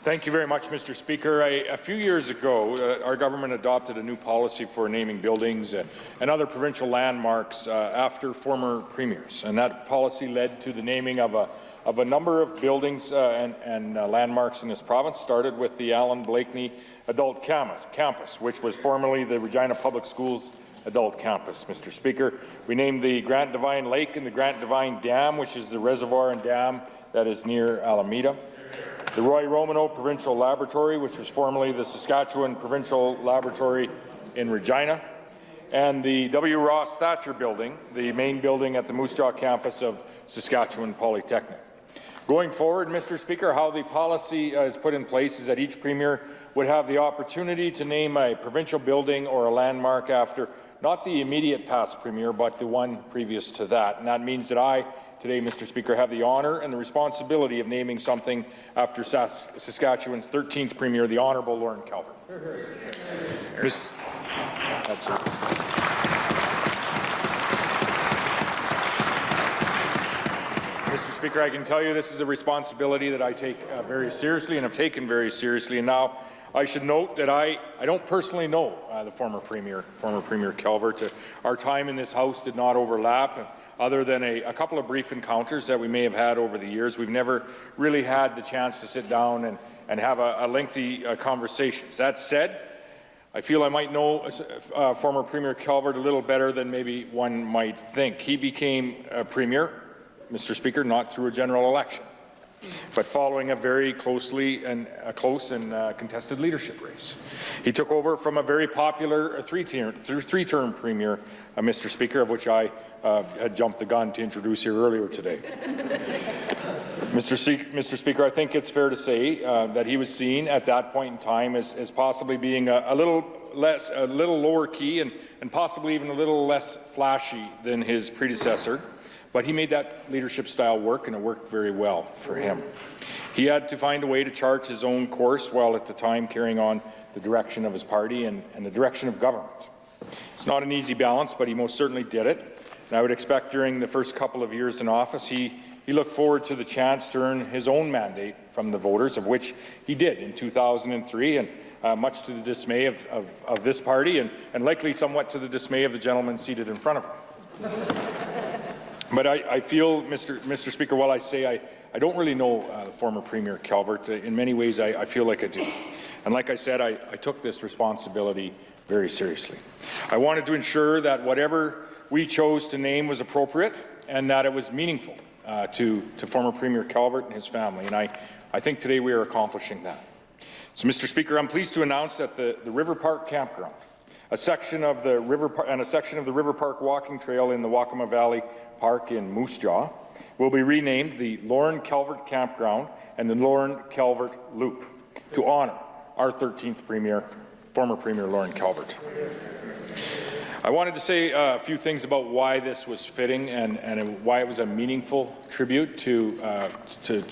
Thank you very much, Mr. Speaker. A few years ago, our government adopted a new policy for naming buildings and other provincial landmarks after former premiers, and that policy led to the naming of a number of buildings and landmarks in this province. Started with the Alan Blakeney Adult Campus, which was formerly the Regina Public Schools Adult Campus, Mr. Speaker. We named the Grant Devine Lake and the Grant Devine Dam, which is the reservoir and dam that is near Alameda. The Roy Romanow Provincial Laboratory, which was formerly the Saskatchewan Provincial Laboratory in Regina, and the W. Ross Thatcher Building, the main building at the Moose Jaw campus of Saskatchewan Polytechnic. Going forward, Mr. Speaker, how the policy is put in place is that each Premier would have the opportunity to name a provincial building or a landmark after not the immediate past Premier, but the one previous to that. And that means that I, today, Mr. Speaker, have the honour and the responsibility of naming something after Saskatchewan's 13th Premier, the Honourable Lorne Calvert. Absolutely. Mr. Speaker, I can tell you this is a responsibility that I take very seriously and have taken very seriously. And now I should note that I don't personally know the former Premier Calvert. Our time in this House did not overlap. Other than a couple of brief encounters that we may have had over the years, we've never really had the chance to sit down and have a lengthy conversation. That said, I feel I might know former Premier Calvert a little better than maybe one might think. He became a Premier, Mr. Speaker, not through a general election, but following a very close and contested leadership race. He took over from a very popular three-term Premier, Mr. Speaker, of which I had jumped the gun to introduce here earlier today. Mr. Speaker, I think it's fair to say that he was seen at that point in time as possibly being a little lower key and possibly even a little less flashy than his predecessor. But he made that leadership style work, and it worked very well for him. He had to find a way to chart his own course while at the time carrying on the direction of his party and the direction of government. It's not an easy balance, but he most certainly did it. And I would expect during the first couple of years in office, he looked forward to the chance to earn his own mandate from the voters, of which he did in 2003, and much to the dismay of this party and likely somewhat to the dismay of the gentleman seated in front of him. But I feel, Mr. Speaker, while I say I don't really know former Premier Calvert, in many ways I feel like I do. And like I said, I took this responsibility very seriously. I wanted to ensure that whatever we chose to name was appropriate and that it was meaningful to former Premier Calvert and his family. And I think today we are accomplishing that. So, Mr. Speaker, I'm pleased to announce that the River Park Campground, a section of the River Park walking trail in the Wakamow Valley Park in Moose Jaw, will be renamed the Lorne Calvert Campground and the Lorne Calvert Loop to honour our 13th Premier, former Premier Lorne Calvert. I wanted to say a few things about why this was fitting and why it was a meaningful tribute to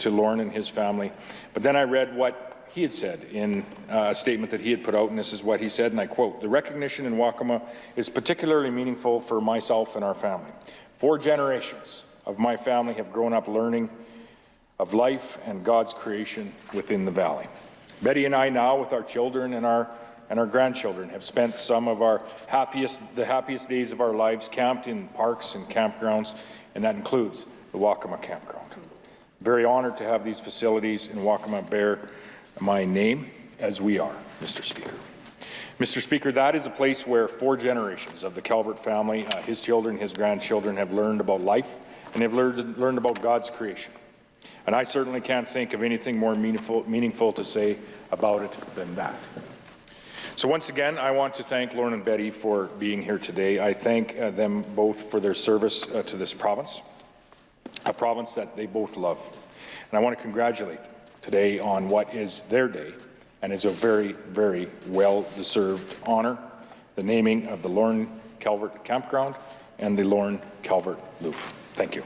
Lorne and his family. But then I read what he had said in a statement that he had put out, and this is what he said, and I quote, "The recognition in Wakamow is particularly meaningful for myself and our family. 4 generations of my family have grown up learning of life and God's creation within the valley. Betty and I now, with our children and our grandchildren, have spent some of the happiest days of our lives camped in parks and campgrounds, and that includes the Wakamow Campground. Very honoured to have these facilities in Wakamow bear my name, as we are, Mr. Speaker. Mr. Speaker, that is a place where 4 generations of the Calvert family, his children, his grandchildren, have learned about life and have learned about God's creation. And I certainly can't think of anything more meaningful to say about it than that. So once again, I want to thank Lorne and Betty for being here today. I thank them both for their service to this province, a province that they both love. And I want to congratulate them today on what is their day and is a very, very well-deserved honour, the naming of the Lorne Calvert Campground and the Lorne Calvert Loop. Thank you.